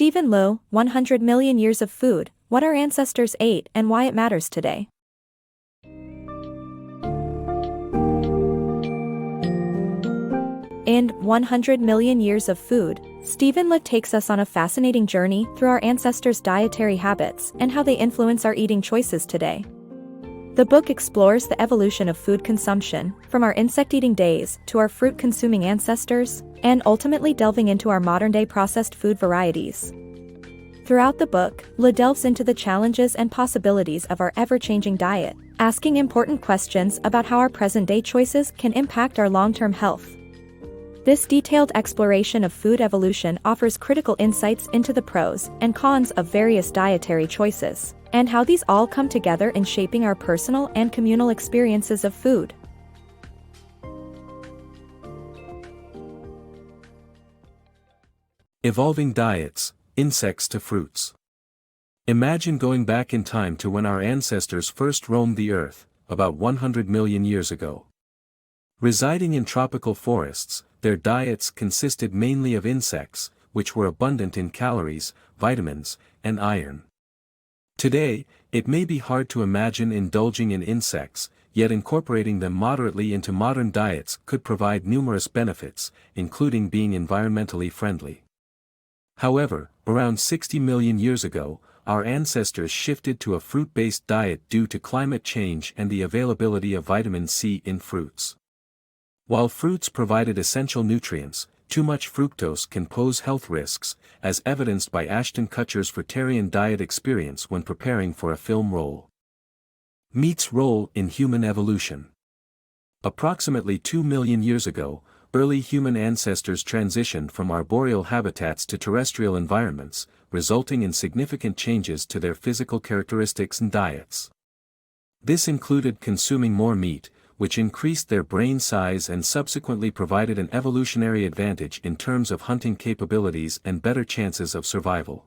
Stephen Lowe, 100 Million Years of Food, What Our Ancestors Ate and Why It Matters Today. In 100 Million Years of Food, Stephen Lowe takes us on a fascinating journey through our ancestors' dietary habits and how they influence our eating choices today. The book explores the evolution of food consumption, from our insect-eating days to our fruit-consuming ancestors, and ultimately delving into our modern-day processed food varieties. Throughout the book, Lowe delves into the challenges and possibilities of our ever-changing diet, asking important questions about how our present-day choices can impact our long-term health. This detailed exploration of food evolution offers critical insights into the pros and cons of various dietary choices, and how these all come together in shaping our personal and communal experiences of food. Evolving diets, insects to fruits. Imagine going back in time to when our ancestors first roamed the earth, about 100 million years ago. Residing in tropical forests, their diets consisted mainly of insects, which were abundant in calories, vitamins, and iron. Today, it may be hard to imagine indulging in insects, yet incorporating them moderately into modern diets could provide numerous benefits, including being environmentally friendly. However, around 60 million years ago, our ancestors shifted to a fruit-based diet due to climate change and the availability of vitamin C in fruits. While fruits provided essential nutrients, too much fructose can pose health risks, as evidenced by Ashton Kutcher's fruitarian diet experience when preparing for a film role. Meat's role in human evolution. Approximately 2 million years ago, early human ancestors transitioned from arboreal habitats to terrestrial environments, resulting in significant changes to their physical characteristics and diets. This included consuming more meat, which increased their brain size and subsequently provided an evolutionary advantage in terms of hunting capabilities and better chances of survival.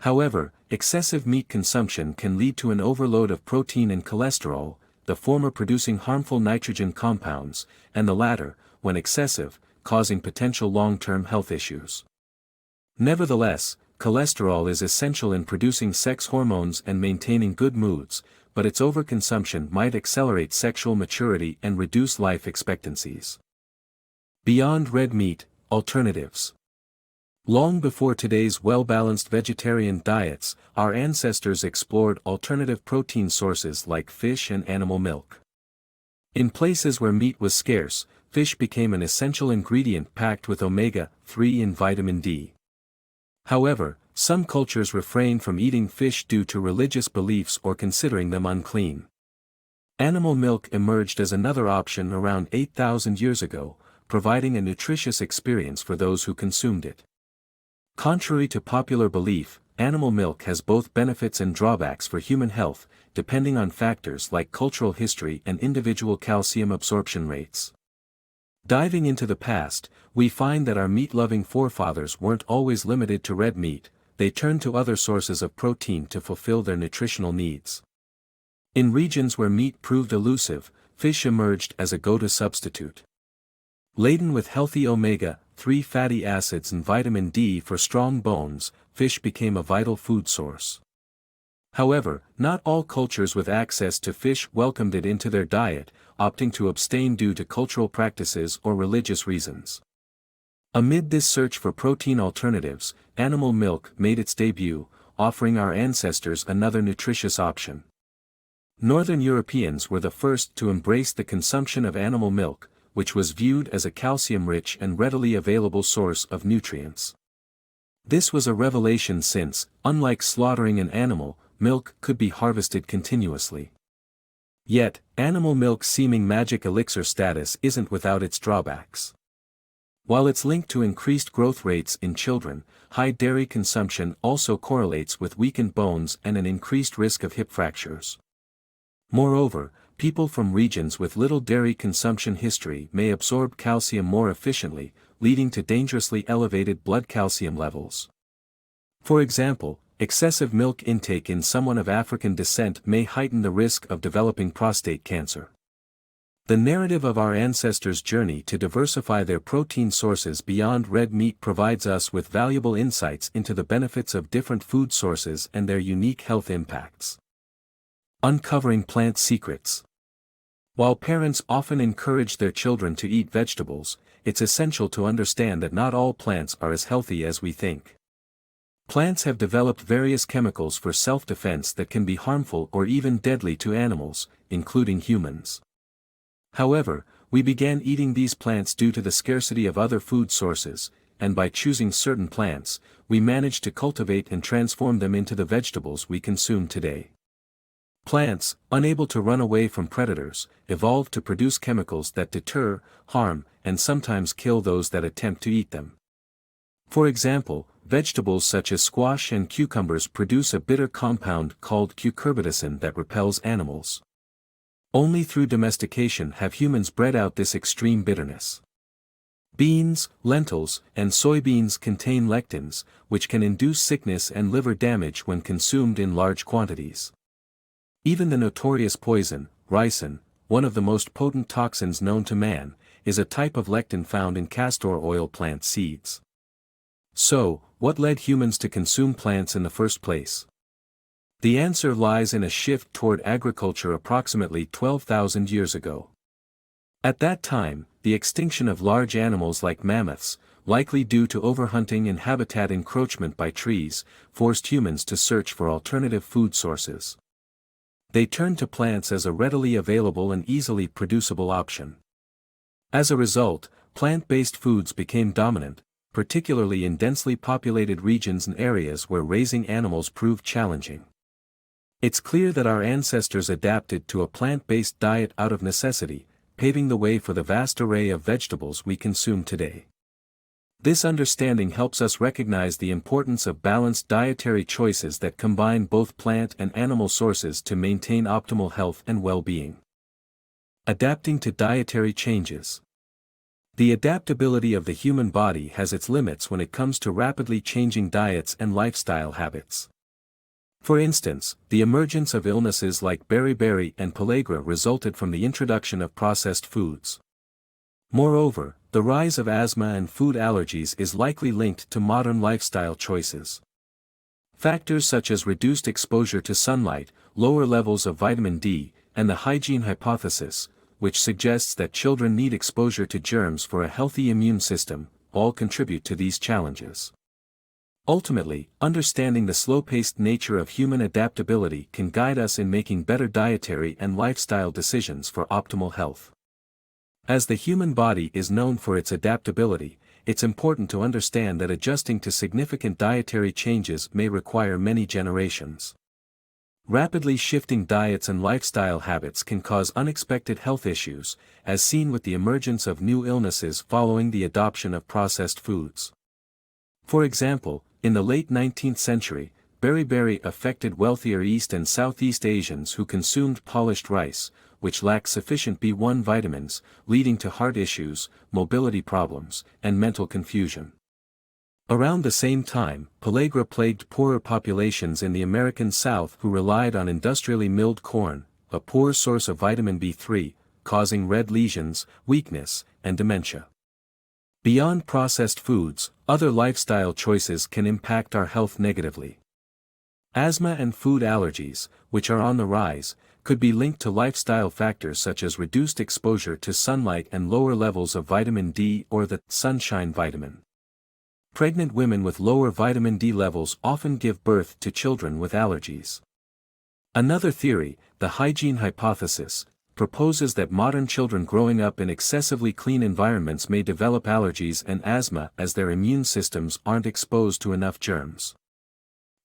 However, excessive meat consumption can lead to an overload of protein and cholesterol, the former producing harmful nitrogen compounds, and the latter, when excessive, causing potential long-term health issues. Nevertheless, cholesterol is essential in producing sex hormones and maintaining good moods, but its overconsumption might accelerate sexual maturity and reduce life expectancies. Beyond red meat, alternatives. Long before today's well-balanced vegetarian diets, our ancestors explored alternative protein sources like fish and animal milk. In places where meat was scarce, fish became an essential ingredient packed with omega-3 and vitamin D. However, some cultures refrain from eating fish due to religious beliefs or considering them unclean. Animal milk emerged as another option around 8,000 years ago, providing a nutritious experience for those who consumed it. Contrary to popular belief, animal milk has both benefits and drawbacks for human health, depending on factors like cultural history and individual calcium absorption rates. Diving into the past, we find that our meat-loving forefathers weren't always limited to red meat. They turned to other sources of protein to fulfill their nutritional needs. In regions where meat proved elusive, fish emerged as a go-to substitute. Laden with healthy omega-3 fatty acids and vitamin D for strong bones, fish became a vital food source. However, not all cultures with access to fish welcomed it into their diet, opting to abstain due to cultural practices or religious reasons. Amid this search for protein alternatives, animal milk made its debut, offering our ancestors another nutritious option. Northern Europeans were the first to embrace the consumption of animal milk, which was viewed as a calcium-rich and readily available source of nutrients. This was a revelation since, unlike slaughtering an animal, milk could be harvested continuously. Yet, animal milk's seeming magic elixir status isn't without its drawbacks. While it's linked to increased growth rates in children, high dairy consumption also correlates with weakened bones and an increased risk of hip fractures. Moreover, people from regions with little dairy consumption history may absorb calcium more efficiently, leading to dangerously elevated blood calcium levels. For example, excessive milk intake in someone of African descent may heighten the risk of developing prostate cancer. The narrative of our ancestors' journey to diversify their protein sources beyond red meat provides us with valuable insights into the benefits of different food sources and their unique health impacts. Uncovering plant secrets. While parents often encourage their children to eat vegetables, it's essential to understand that not all plants are as healthy as we think. Plants have developed various chemicals for self-defense that can be harmful or even deadly to animals, including humans. However, we began eating these plants due to the scarcity of other food sources, and by choosing certain plants, we managed to cultivate and transform them into the vegetables we consume today. Plants, unable to run away from predators, evolved to produce chemicals that deter, harm, and sometimes kill those that attempt to eat them. For example, vegetables such as squash and cucumbers produce a bitter compound called cucurbitacin that repels animals. Only through domestication have humans bred out this extreme bitterness. Beans, lentils, and soybeans contain lectins, which can induce sickness and liver damage when consumed in large quantities. Even the notorious poison, ricin, one of the most potent toxins known to man, is a type of lectin found in castor oil plant seeds. So, what led humans to consume plants in the first place? The answer lies in a shift toward agriculture approximately 12,000 years ago. At that time, the extinction of large animals like mammoths, likely due to overhunting and habitat encroachment by trees, forced humans to search for alternative food sources. They turned to plants as a readily available and easily producible option. As a result, plant-based foods became dominant, particularly in densely populated regions and areas where raising animals proved challenging. It's clear that our ancestors adapted to a plant-based diet out of necessity, paving the way for the vast array of vegetables we consume today. This understanding helps us recognize the importance of balanced dietary choices that combine both plant and animal sources to maintain optimal health and well-being. Adapting to dietary changes. The adaptability of the human body has its limits when it comes to rapidly changing diets and lifestyle habits. For instance, the emergence of illnesses like beriberi and pellagra resulted from the introduction of processed foods. Moreover, the rise of asthma and food allergies is likely linked to modern lifestyle choices. Factors such as reduced exposure to sunlight, lower levels of vitamin D, and the hygiene hypothesis, which suggests that children need exposure to germs for a healthy immune system, all contribute to these challenges. Ultimately, understanding the slow-paced nature of human adaptability can guide us in making better dietary and lifestyle decisions for optimal health. As the human body is known for its adaptability, it's important to understand that adjusting to significant dietary changes may require many generations. Rapidly shifting diets and lifestyle habits can cause unexpected health issues, as seen with the emergence of new illnesses following the adoption of processed foods. For example, in the late 19th century, beriberi affected wealthier East and Southeast Asians who consumed polished rice, which lacked sufficient B1 vitamins, leading to heart issues, mobility problems, and mental confusion. Around the same time, pellagra plagued poorer populations in the American South who relied on industrially milled corn, a poor source of vitamin B3, causing red lesions, weakness, and dementia. Beyond processed foods, other lifestyle choices can impact our health negatively. Asthma and food allergies, which are on the rise, could be linked to lifestyle factors such as reduced exposure to sunlight and lower levels of vitamin D or the sunshine vitamin. Pregnant women with lower vitamin D levels often give birth to children with allergies. Another theory, the hygiene hypothesis, proposes that modern children growing up in excessively clean environments may develop allergies and asthma as their immune systems aren't exposed to enough germs.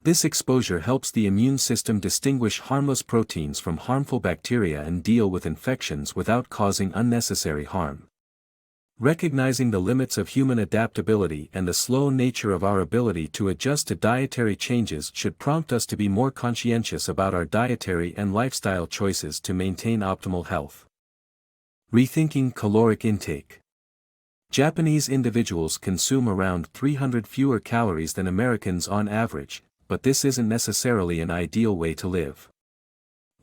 This exposure helps the immune system distinguish harmless proteins from harmful bacteria and deal with infections without causing unnecessary harm. Recognizing the limits of human adaptability and the slow nature of our ability to adjust to dietary changes should prompt us to be more conscientious about our dietary and lifestyle choices to maintain optimal health. Rethinking caloric intake. Japanese individuals consume around 300 fewer calories than Americans on average, but this isn't necessarily an ideal way to live.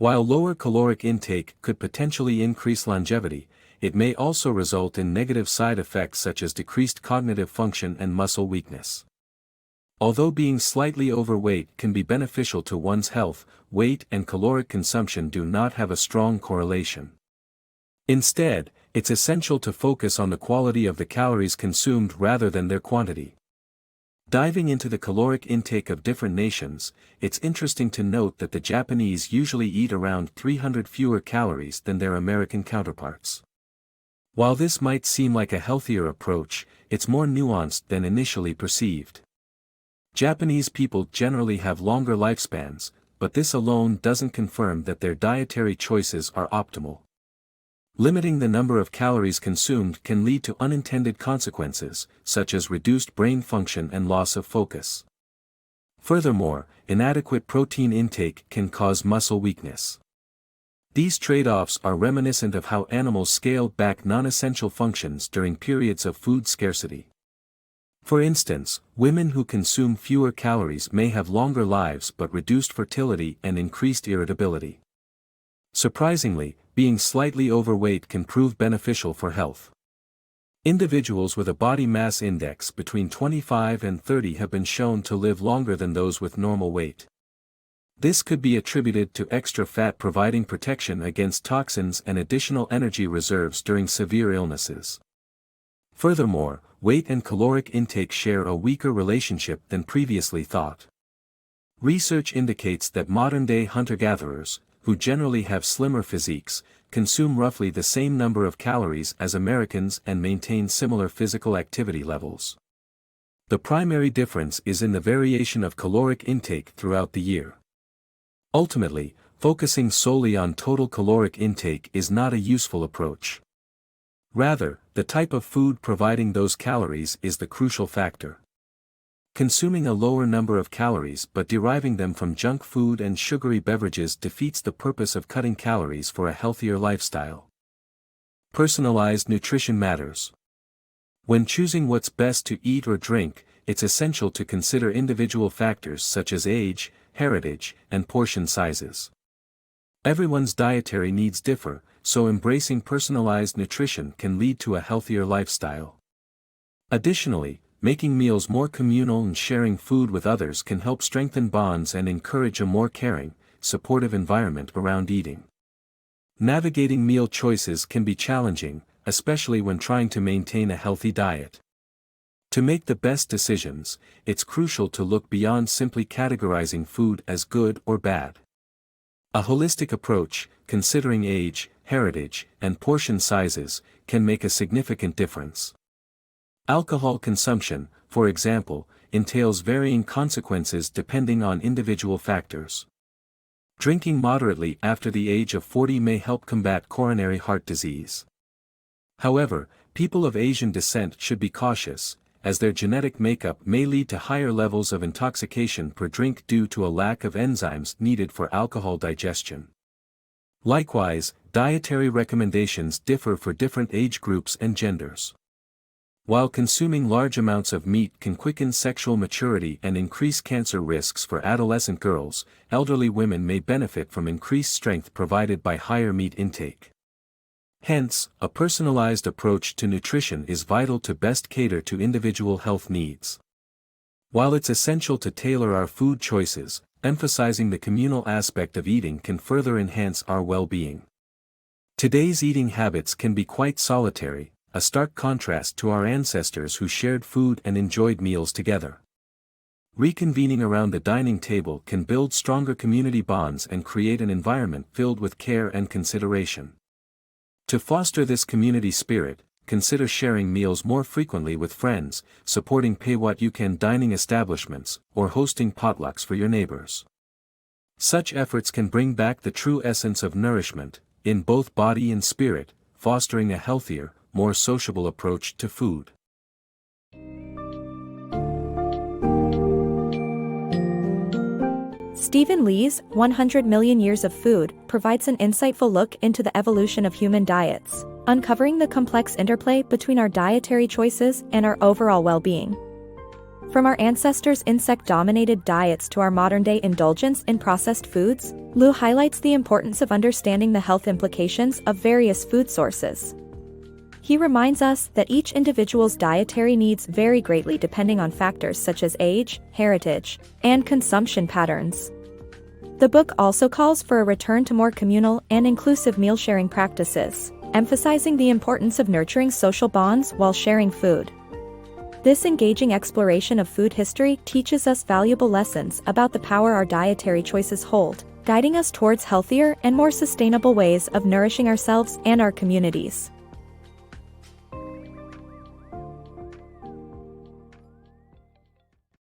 While lower caloric intake could potentially increase longevity, it may also result in negative side effects such as decreased cognitive function and muscle weakness. Although being slightly overweight can be beneficial to one's health, weight and caloric consumption do not have a strong correlation. Instead, it's essential to focus on the quality of the calories consumed rather than their quantity. Diving into the caloric intake of different nations, it's interesting to note that the Japanese usually eat around 300 fewer calories than their American counterparts. While this might seem like a healthier approach, it's more nuanced than initially perceived. Japanese people generally have longer lifespans, but this alone doesn't confirm that their dietary choices are optimal. Limiting the number of calories consumed can lead to unintended consequences, such as reduced brain function and loss of focus. Furthermore, inadequate protein intake can cause muscle weakness. These trade-offs are reminiscent of how animals scaled back non-essential functions during periods of food scarcity. For instance, women who consume fewer calories may have longer lives but reduced fertility and increased irritability. Surprisingly, being slightly overweight can prove beneficial for health. Individuals with a body mass index between 25 and 30 have been shown to live longer than those with normal weight. This could be attributed to extra fat providing protection against toxins and additional energy reserves during severe illnesses. Furthermore, weight and caloric intake share a weaker relationship than previously thought. Research indicates that modern-day hunter-gatherers, who generally have slimmer physiques, consume roughly the same number of calories as Americans and maintain similar physical activity levels. The primary difference is in the variation of caloric intake throughout the year. Ultimately, focusing solely on total caloric intake is not a useful approach. Rather, the type of food providing those calories is the crucial factor. Consuming a lower number of calories but deriving them from junk food and sugary beverages defeats the purpose of cutting calories for a healthier lifestyle. Personalized nutrition matters. When choosing what's best to eat or drink, it's essential to consider individual factors such as age, heritage, and portion sizes. Everyone's dietary needs differ, so embracing personalized nutrition can lead to a healthier lifestyle. Additionally, making meals more communal and sharing food with others can help strengthen bonds and encourage a more caring, supportive environment around eating. Navigating meal choices can be challenging, especially when trying to maintain a healthy diet. To make the best decisions, it's crucial to look beyond simply categorizing food as good or bad. A holistic approach, considering age, heritage, and portion sizes, can make a significant difference. Alcohol consumption, for example, entails varying consequences depending on individual factors. Drinking moderately after the age of 40 may help combat coronary heart disease. However, people of Asian descent should be cautious, as their genetic makeup may lead to higher levels of intoxication per drink due to a lack of enzymes needed for alcohol digestion. Likewise, dietary recommendations differ for different age groups and genders. While consuming large amounts of meat can quicken sexual maturity and increase cancer risks for adolescent girls, elderly women may benefit from increased strength provided by higher meat intake. Hence, a personalized approach to nutrition is vital to best cater to individual health needs. While it's essential to tailor our food choices, emphasizing the communal aspect of eating can further enhance our well-being. Today's eating habits can be quite solitary, a stark contrast to our ancestors who shared food and enjoyed meals together. Reconvening around the dining table can build stronger community bonds and create an environment filled with care and consideration. To foster this community spirit, consider sharing meals more frequently with friends, supporting pay-what-you-can dining establishments, or hosting potlucks for your neighbors. Such efforts can bring back the true essence of nourishment, in both body and spirit, fostering a healthier, more sociable approach to food. Stephen Lee's 100 Million Years of Food provides an insightful look into the evolution of human diets, uncovering the complex interplay between our dietary choices and our overall well-being. From our ancestors' insect-dominated diets to our modern-day indulgence in processed foods, Lu highlights the importance of understanding the health implications of various food sources. He reminds us that each individual's dietary needs vary greatly depending on factors such as age, heritage, and consumption patterns. The book also calls for a return to more communal and inclusive meal-sharing practices, emphasizing the importance of nurturing social bonds while sharing food. This engaging exploration of food history teaches us valuable lessons about the power our dietary choices hold, guiding us towards healthier and more sustainable ways of nourishing ourselves and our communities.